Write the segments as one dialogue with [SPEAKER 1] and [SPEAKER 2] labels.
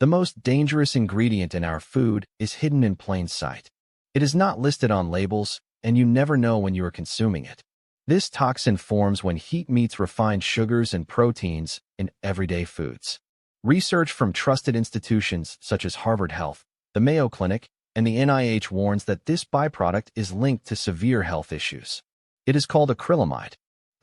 [SPEAKER 1] The most dangerous ingredient in our food is hidden in plain sight. It is not listed on labels, and you never know when you are consuming it. This toxin forms when heat meets refined sugars and proteins in everyday foods. Research from trusted institutions such as Harvard Health, the Mayo Clinic, and the NIH warns that this byproduct is linked to severe health issues. It is called acrylamide.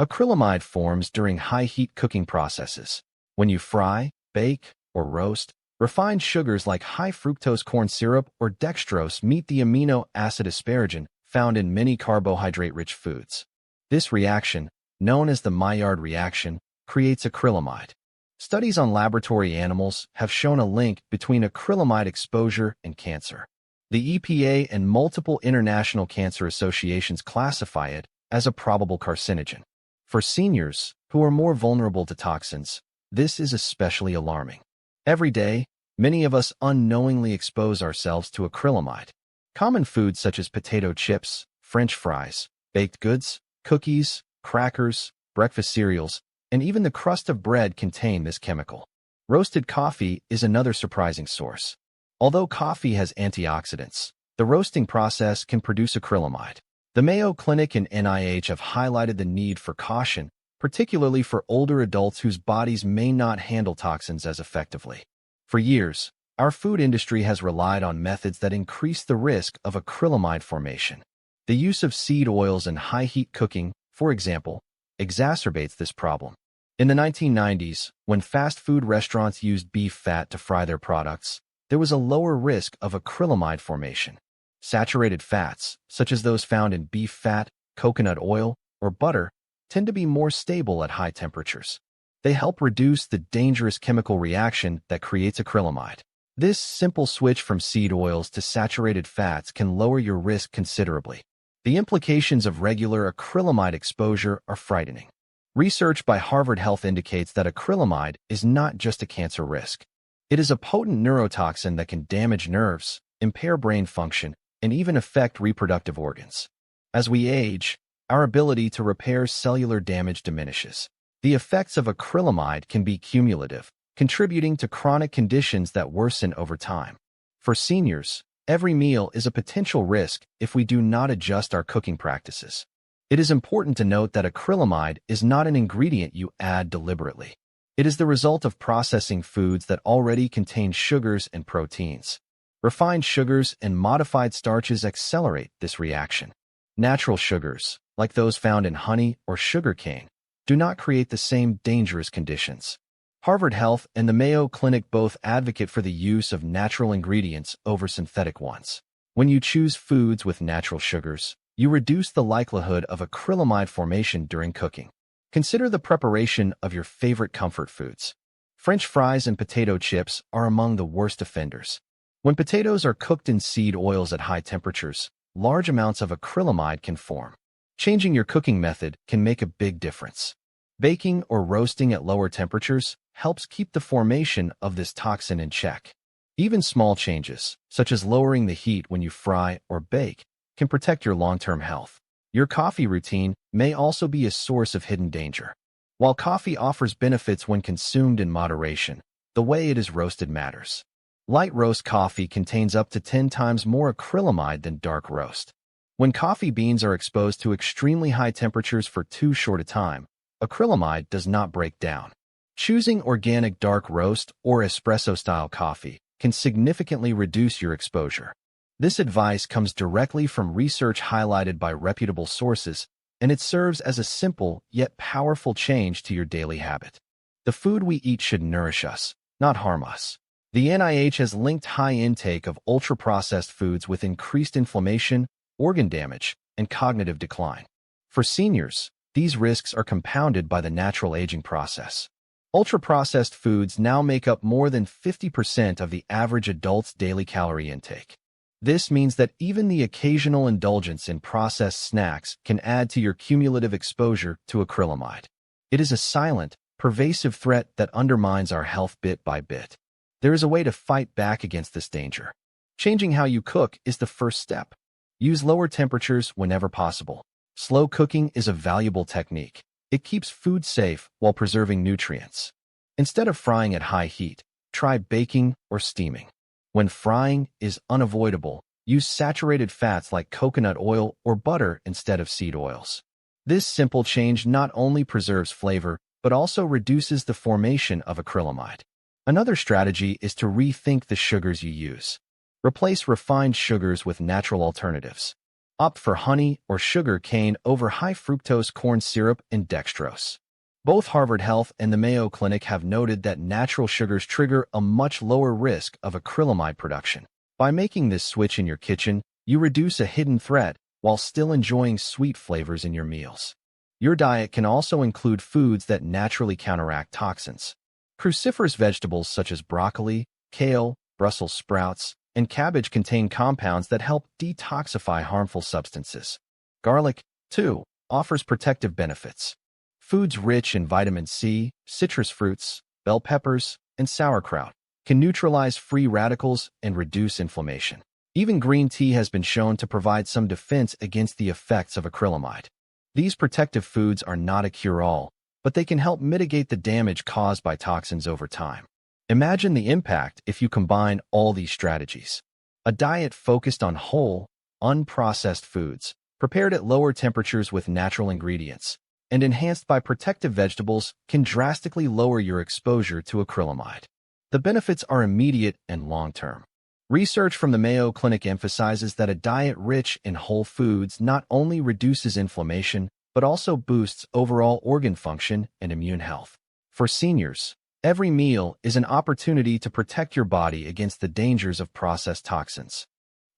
[SPEAKER 1] Acrylamide forms during high-heat cooking processes. When you fry, bake, or roast, refined sugars like high-fructose corn syrup or dextrose meet the amino acid asparagine found in many carbohydrate-rich foods. This reaction, known as the Maillard reaction, creates acrylamide. Studies on laboratory animals have shown a link between acrylamide exposure and cancer. The EPA and multiple international cancer associations classify it as a probable carcinogen. For seniors, who are more vulnerable to toxins, this is especially alarming. Every day, many of us unknowingly expose ourselves to acrylamide. Common foods such as potato chips, French fries, baked goods, cookies, crackers, breakfast cereals, and even the crust of bread contain this chemical. Roasted coffee is another surprising source. Although coffee has antioxidants, the roasting process can produce acrylamide. The Mayo Clinic and NIH have highlighted the need for caution, particularly for older adults whose bodies may not handle toxins as effectively. For years, our food industry has relied on methods that increase the risk of acrylamide formation. The use of seed oils in high-heat cooking, for example, exacerbates this problem. In the 1990s, when fast food restaurants used beef fat to fry their products, there was a lower risk of acrylamide formation. Saturated fats, such as those found in beef fat, coconut oil, or butter, tend to be more stable at high temperatures. They help reduce the dangerous chemical reaction that creates acrylamide. This simple switch from seed oils to saturated fats can lower your risk considerably. The implications of regular acrylamide exposure are frightening. Research by Harvard Health indicates that acrylamide is not just a cancer risk. It is a potent neurotoxin that can damage nerves, impair brain function, and even affect reproductive organs. As we age, our ability to repair cellular damage diminishes. The effects of acrylamide can be cumulative, contributing to chronic conditions that worsen over time. For seniors, every meal is a potential risk if we do not adjust our cooking practices. It is important to note that acrylamide is not an ingredient you add deliberately. It is the result of processing foods that already contain sugars and proteins. Refined sugars and modified starches accelerate this reaction. Natural sugars, like those found in honey or sugarcane, do not create the same dangerous conditions. Harvard Health and the Mayo Clinic both advocate for the use of natural ingredients over synthetic ones. When you choose foods with natural sugars, you reduce the likelihood of acrylamide formation during cooking. Consider the preparation of your favorite comfort foods. French fries and potato chips are among the worst offenders. When potatoes are cooked in seed oils at high temperatures, large amounts of acrylamide can form. Changing your cooking method can make a big difference. Baking or roasting at lower temperatures helps keep the formation of this toxin in check. Even small changes, such as lowering the heat when you fry or bake, can protect your long-term health. Your coffee routine may also be a source of hidden danger. While coffee offers benefits when consumed in moderation, the way it is roasted matters. Light roast coffee contains up to 10 times more acrylamide than dark roast. When coffee beans are exposed to extremely high temperatures for too short a time, acrylamide does not break down. Choosing organic dark roast or espresso-style coffee can significantly reduce your exposure. This advice comes directly from research highlighted by reputable sources, and it serves as a simple yet powerful change to your daily habit. The food we eat should nourish us, not harm us. The NIH has linked high intake of ultra-processed foods with increased inflammation, organ damage, and cognitive decline. For seniors, these risks are compounded by the natural aging process. Ultra-processed foods now make up more than 50% of the average adult's daily calorie intake. This means that even the occasional indulgence in processed snacks can add to your cumulative exposure to acrylamide. It is a silent, pervasive threat that undermines our health bit by bit. There is a way to fight back against this danger. Changing how you cook is the first step. Use lower temperatures whenever possible. Slow cooking is a valuable technique. It keeps food safe while preserving nutrients. Instead of frying at high heat, try baking or steaming. When frying is unavoidable, use saturated fats like coconut oil or butter instead of seed oils. This simple change not only preserves flavor, but also reduces the formation of acrylamide. Another strategy is to rethink the sugars you use. Replace refined sugars with natural alternatives. Opt for honey or sugar cane over high-fructose corn syrup and dextrose. Both Harvard Health and the Mayo Clinic have noted that natural sugars trigger a much lower risk of acrylamide production. By making this switch in your kitchen, you reduce a hidden threat while still enjoying sweet flavors in your meals. Your diet can also include foods that naturally counteract toxins. Cruciferous vegetables such as broccoli, kale, Brussels sprouts, and cabbage contain compounds that help detoxify harmful substances. Garlic, too, offers protective benefits. Foods rich in vitamin C, citrus fruits, bell peppers, and sauerkraut can neutralize free radicals and reduce inflammation. Even green tea has been shown to provide some defense against the effects of acrylamide. These protective foods are not a cure-all, but they can help mitigate the damage caused by toxins over time. Imagine the impact if you combine all these strategies. A diet focused on whole, unprocessed foods, prepared at lower temperatures with natural ingredients, and enhanced by protective vegetables can drastically lower your exposure to acrylamide. The benefits are immediate and long-term. Research from the Mayo Clinic emphasizes that a diet rich in whole foods not only reduces inflammation, but also boosts overall organ function and immune health. For seniors, every meal is an opportunity to protect your body against the dangers of processed toxins.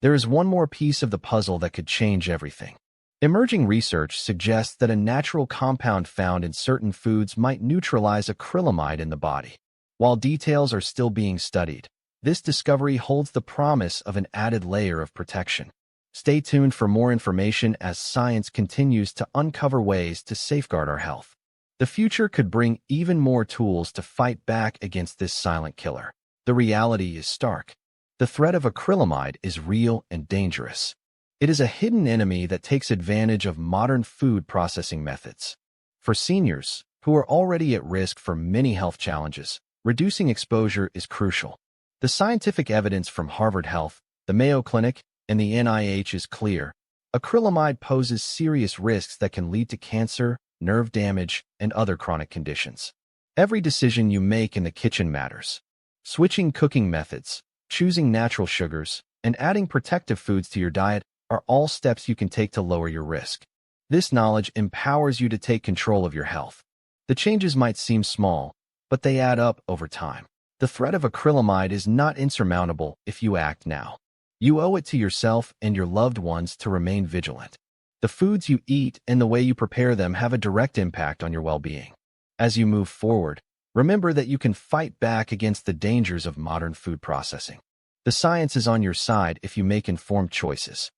[SPEAKER 1] There is one more piece of the puzzle that could change everything. Emerging research suggests that a natural compound found in certain foods might neutralize acrylamide in the body. While details are still being studied, this discovery holds the promise of an added layer of protection. Stay tuned for more information as science continues to uncover ways to safeguard our health. The future could bring even more tools to fight back against this silent killer. The reality is stark. The threat of acrylamide is real and dangerous. It is a hidden enemy that takes advantage of modern food processing methods. For seniors, who are already at risk for many health challenges, reducing exposure is crucial. The scientific evidence from Harvard Health, the Mayo Clinic, and the NIH is clear. Acrylamide poses serious risks that can lead to cancer, nerve damage, and other chronic conditions. Every decision you make in the kitchen matters. Switching cooking methods, choosing natural sugars, and adding protective foods to your diet are all steps you can take to lower your risk. This knowledge empowers you to take control of your health. The changes might seem small, but they add up over time. The threat of acrylamide is not insurmountable if you act now. You owe it to yourself and your loved ones to remain vigilant. The foods you eat and the way you prepare them have a direct impact on your well-being. As you move forward, remember that you can fight back against the dangers of modern food processing. The science is on your side if you make informed choices.